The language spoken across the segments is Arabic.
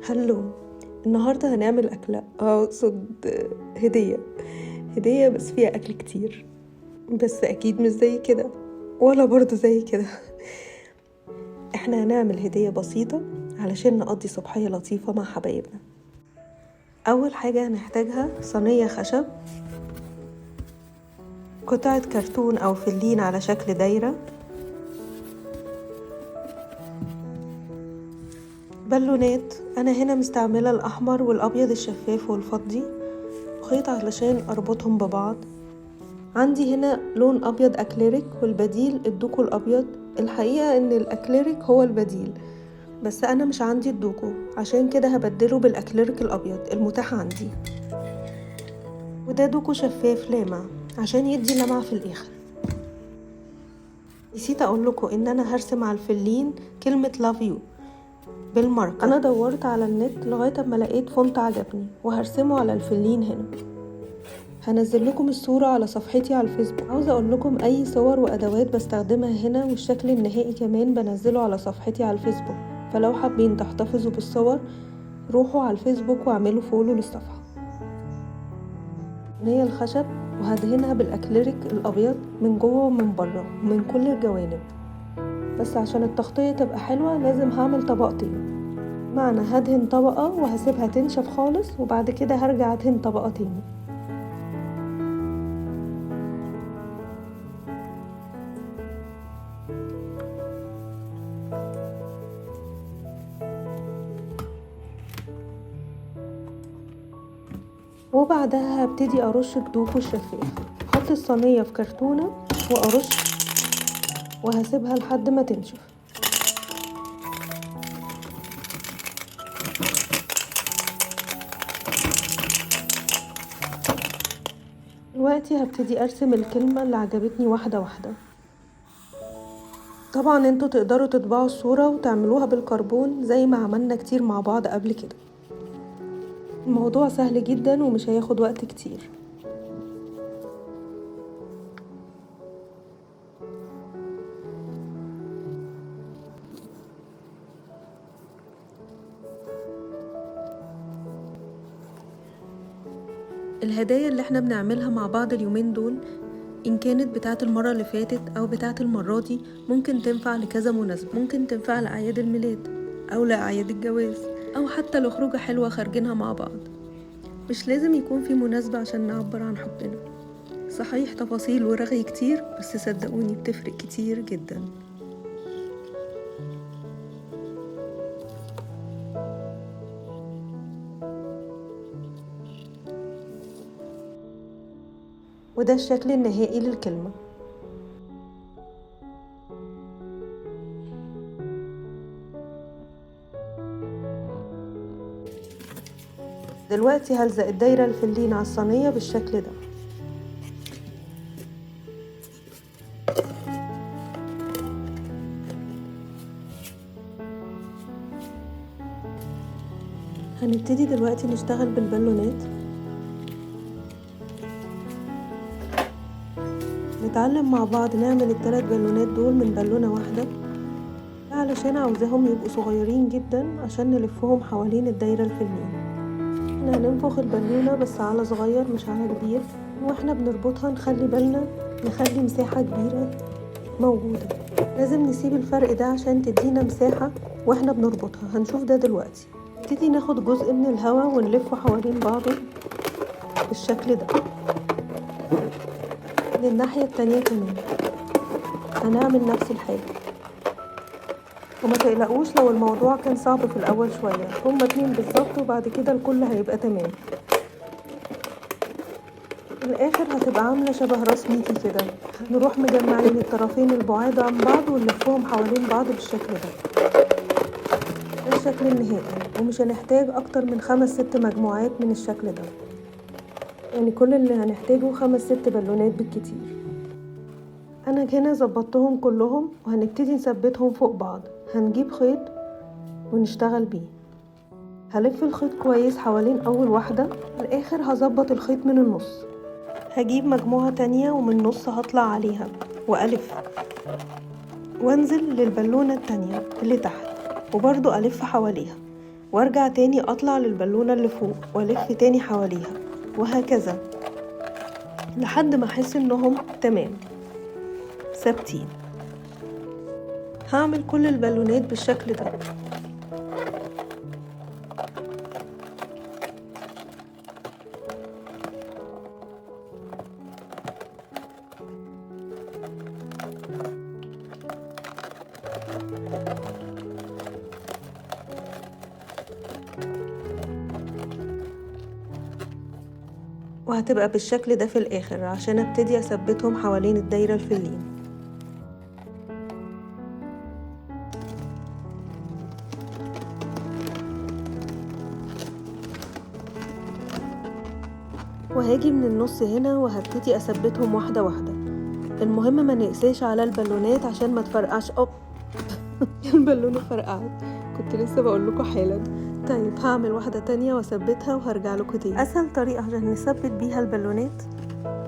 هلو. النهاردة هنعمل أكلة أقصد هدية بس فيها أكل كتير، بس أكيد مش زي كده ولا برضو زي كده. احنا هنعمل هدية بسيطة علشان نقضي صباحية لطيفة مع حبايبنا. أول حاجة هنحتاجها صينية خشب، قطعة كرتون أو فلين على شكل دايرة، بالونات. أنا هنا مستعملة الأحمر والأبيض الشفاف والفضي، خيط علشان أربطهم ببعض. عندي هنا لون أبيض أكليريك والبديل الدوكو الأبيض. الحقيقة إن الأكليريك هو البديل، بس أنا مش عندي الدوكو، عشان كده هبدله بالأكليريك الأبيض المتاح عندي. وده دوكو شفاف لامع عشان يدي لمعة في الآخر. نسيت أقول لكم إن أنا هرسم على الفلين كلمة love you بالماركر. أنا دورت على النت لغاية ما لقيت فونت عجبني وهرسمه على الفلين هنا. هنزل لكم الصورة على صفحتي على الفيسبوك. عاوزة اقول لكم اي صور وادوات بستخدمها هنا، والشكل النهائي كمان بنزله على صفحتي على الفيسبوك، فلو حابين تحتفظوا بالصور روحوا على الفيسبوك واعملوا فولو للصفحة. هي الخشب وهدهنها بالاكليريك الابيض من جوه ومن بره ومن كل الجوانب، بس عشان التغطية تبقى حلوة لازم هعمل طبقتين. معنى هدهن طبقة وهسيبها تنشف خالص وبعد كده هرجع ادهن طبقة تاني. وبعدها هبتدي ارش الدوكو الشفاف. احط الصينية في كرتونة وارش وهسيبها لحد ما تنشف. دلوقتي هبتدي ارسم الكلمة اللي عجبتني واحدة واحدة. طبعا انتوا تقدروا تطبعوا الصورة وتعملوها بالكربون زي ما عملنا كتير مع بعض قبل كده. الموضوع سهل جدا ومش هياخد وقت كتير. الهدايا اللي احنا بنعملها مع بعض اليومين دول، إن كانت بتاعة المرة اللي فاتت أو بتاعة المرة دي، ممكن تنفع لكذا مناسبة. ممكن تنفع لأعياد الميلاد أو لأعياد الجواز أو حتى لخروجة حلوة خارجينها مع بعض. مش لازم يكون في مناسبة عشان نعبر عن حبنا. صحيح تفاصيل ورغي كتير، بس صدقوني بتفرق كتير جدا. وده الشكل النهائي للكلمة. دلوقتي هلزق الدايرة الفلين على الصينية بالشكل ده. هنبتدي دلوقتي نشتغل بالبالونات. نتعلم مع بعض نعمل الثلاث بالونات دول من بالونة واحدة، علشان عاوزاهم يبقوا صغيرين جدا عشان نلفهم حوالين الدايرة الفلين. احنا هننفخ البالونة بس على صغير مش على كبير، واحنا بنربطها نخلي بالنا نخلي مساحة كبيرة موجودة. لازم نسيب الفرق ده عشان تدينا مساحة واحنا بنربطها. هنشوف ده دلوقتي. نبتدي ناخد جزء من الهواء ونلفه حوالين بعضه بالشكل ده. من الناحية التانية كمان هنعمل نفس الحاجة. وما تقلقوش لو الموضوع كان صعب في الأول شوية، هما 2 بالظبط وبعد كده الكل هيبقى تمام. في الآخر هتبقى عاملة شبه راس ميكي كده. نروح مجمعين الطرفين البعاد عن بعض ونلفهم حوالين بعض بالشكل ده. ده الشكل النهائي، ومش هنحتاج أكتر من 5-6 مجموعات من الشكل ده. يعني كل اللي هنحتاجه 5-6 بالونات بالكتير. أنا هنا زبطتهم كلهم وهنبتدي نثبتهم فوق بعض. هنجيب خيط ونشتغل بيه. هلف الخيط كويس حوالين أول واحدة. في الآخر هظبط الخيط من النص. هجيب مجموعة تانية ومن النص هطلع عليها وألف وانزل للبالونة التانية اللي تحت وبرضو ألف حواليها. وارجع تاني اطلع للبالونة اللي فوق والف تاني حواليها، وهكذا لحد ما احس انهم تمام ثابتين. هعمل كل البالونات بالشكل ده. وهتبقى بالشكل ده في الاخر عشان ابتدي اثبتهم حوالين الدايرة الفلين. وهاجي من النص هنا وهبتدي اثبتهم واحدة واحدة. المهم ما نقساش على البالونات عشان ما تفرقعش. البالونة فرقعت، كنت لسه بقول لكم حالا. طيب هعمل واحدة تانية واثبتها وهرجع لكم تاني. اسهل طريقة عشان نثبت بيها البالونات،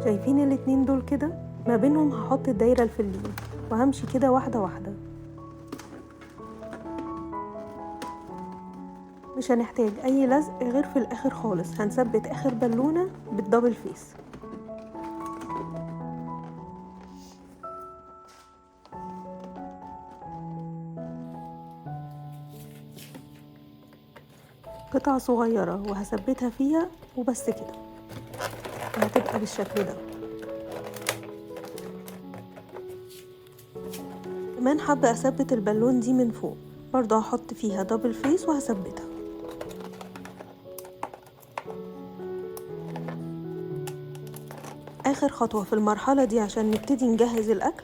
شايفين الاتنين دول كده؟ ما بينهم هحط الدايرة الفلين وهمشي كده واحدة واحدة. مش هنحتاج اي لزق غير في الاخر خالص، هنثبت اخر بالونة بالدبل فيس. قطعة صغيرة وهثبتها فيها وبس كده، وهتبقى بالشكل ده. كمان حابة اثبت البالون دي من فوق، برضه هحط فيها دبل فيس وهثبتها. اخر خطوة في المرحلة دي عشان نبتدي نجهز الاكل،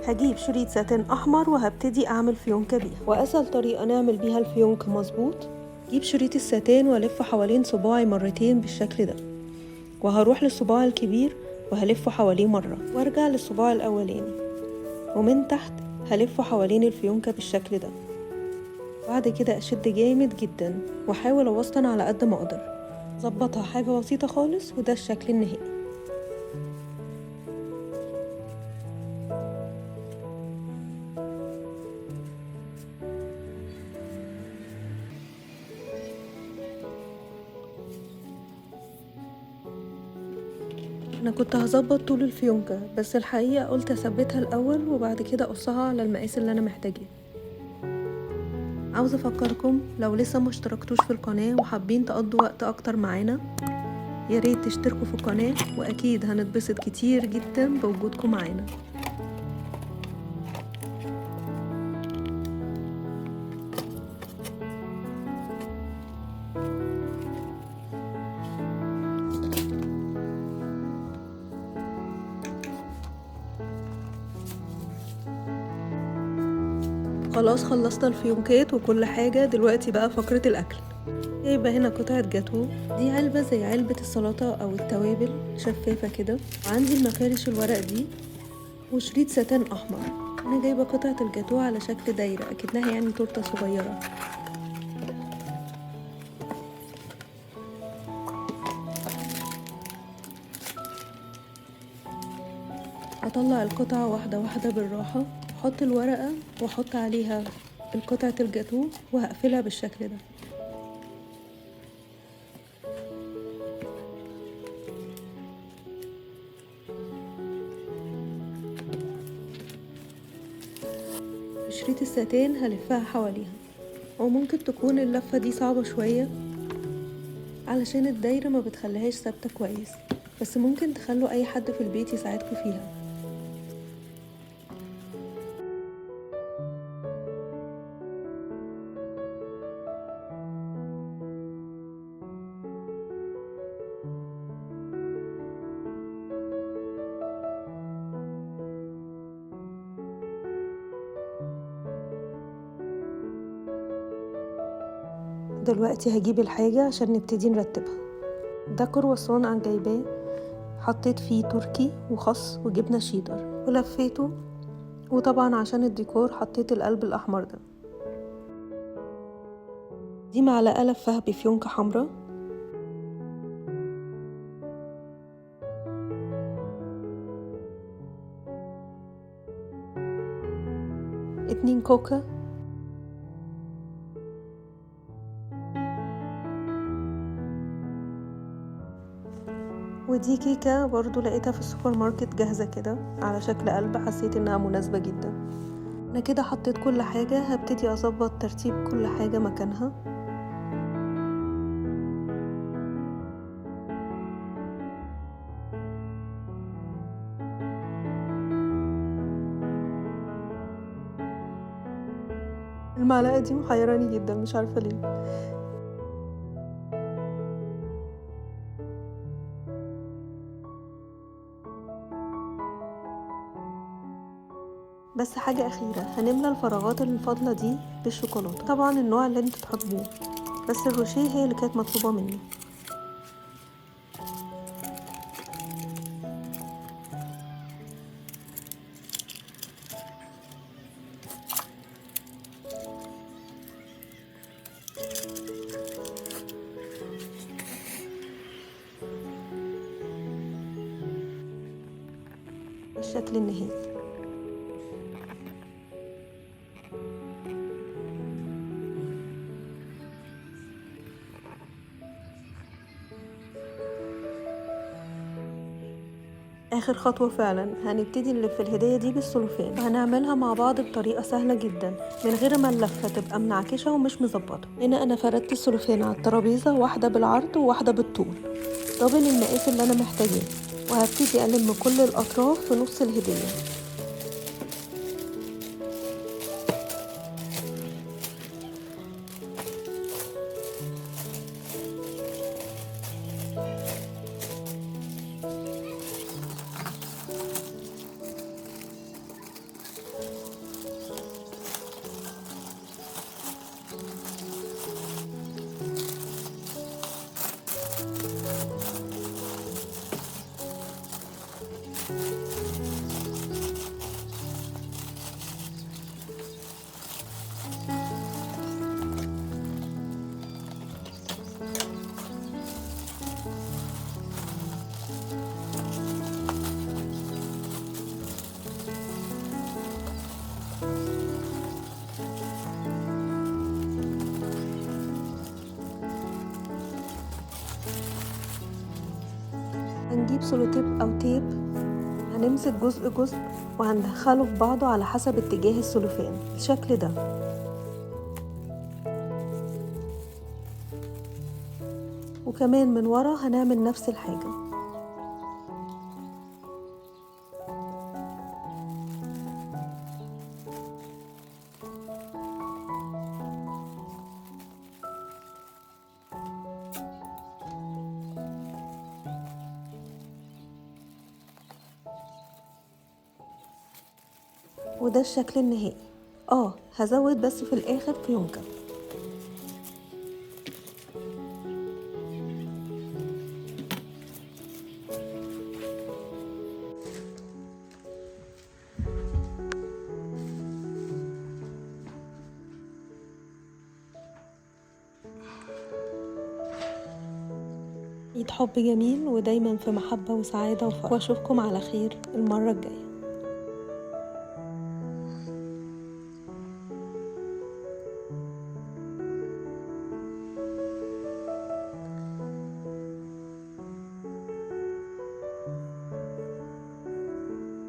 هجيب شريط ساتين احمر وهبتدي اعمل فيونكة بيها. واسهل طريقة نعمل بيها الفيونك مظبوط، جيب شريط الساتين والف حوالين صباعي مرتين بالشكل ده، وهروح للصباع الكبير وهلفه حواليه مرة، وارجع للصباع الاولاني، ومن تحت هلفه حوالين الفيونكة بالشكل ده. بعد كده اشد جامد جدا واحاول اوسطن على قد ما اقدر، ظبطها حاجة بسيطة خالص، وده الشكل النهائي. انا كنت هظبط طول الفيونكة، بس الحقيقة قلت اثبتها الاول وبعد كده اقصها على المقاس اللي انا محتاجاه. عاوزة افكركم لو لسه ما اشتركتوش في القناة وحابين تقضوا وقت اكتر معانا، يا ريت تشتركوا في القناة، واكيد هنتبسط كتير جدا بوجودكم معانا. خلاص خلصنا الفيونكات وكل حاجة، دلوقتي بقى فقرة الأكل. جايبة هنا قطعة جاتو، دي علبة زي علبة السلطة أو التوابل، شفافة كده. وعندي المفارش الورق دي وشريط ساتان أحمر. أنا جايبة قطعة الجاتو على شكل دايرة أكنها يعني تورتة صغيرة. أطلع القطعة واحدة واحدة بالراحة، أحط الورقة وأحط عليها القطعة الجاتو وهقفلها بالشكل ده. بشريط الساتين هلفها حواليها، وممكن تكون اللفة دي صعبة شوية علشان الدايرة ما بتخليهاش ثابتة كويس، بس ممكن تخلوا أي حد في البيت يساعدكم فيها. دلوقتي هجيب الحاجة عشان نبتدي نرتبها. ده كرواسون أنا جايباه، حطيت فيه تركي وخس وجبنة شيدر ولفيته، وطبعا عشان الديكور حطيت القلب الأحمر ده. دي معلقة لفها بفيونكة حمرا، 2 كوكا، ودي كيكة برضو لقيتها في السوبر ماركت جاهزة كده على شكل قلب، حسيت انها مناسبة جدا. انا كده حطيت كل حاجة، هبتدي اظبط ترتيب كل حاجة مكانها. المعلقة دي محيراني جدا، مش عارفة ليه. بس حاجة أخيرة، هنملى الفراغات الفاضلة دي بالشوكولاتة، طبعا النوع اللي انتوا تحبوه، بس الروشيه هي اللي كانت مطلوبة مني. الشكل النهائي. اخر خطوة فعلا، هنبتدي نلف الهدية دي بالسلوفان، وهنعملها مع بعض بطريقة سهلة جدا من غير ما اللفة تبقى منعكشة ومش مظبطة. هنا انا فردت السلوفان على الترابيزة، واحدة بالعرض وواحدة بالطول، دبل المقاس اللي انا محتاجاه، وهبتدي الم كل الاطراف في نص الهدية. هنجيب سولوتيب او تيب، هنمسك جزء جزء وهندخله في بعضه على حسب اتجاه السلوفان بالشكل ده. وكمان من ورا هنعمل نفس الحاجة. وده الشكل النهائي. هزود بس في الاخر فيونكة. عيد حب جميل ودايما في محبة وسعادة وفرح، واشوفكم على خير المرة الجاية.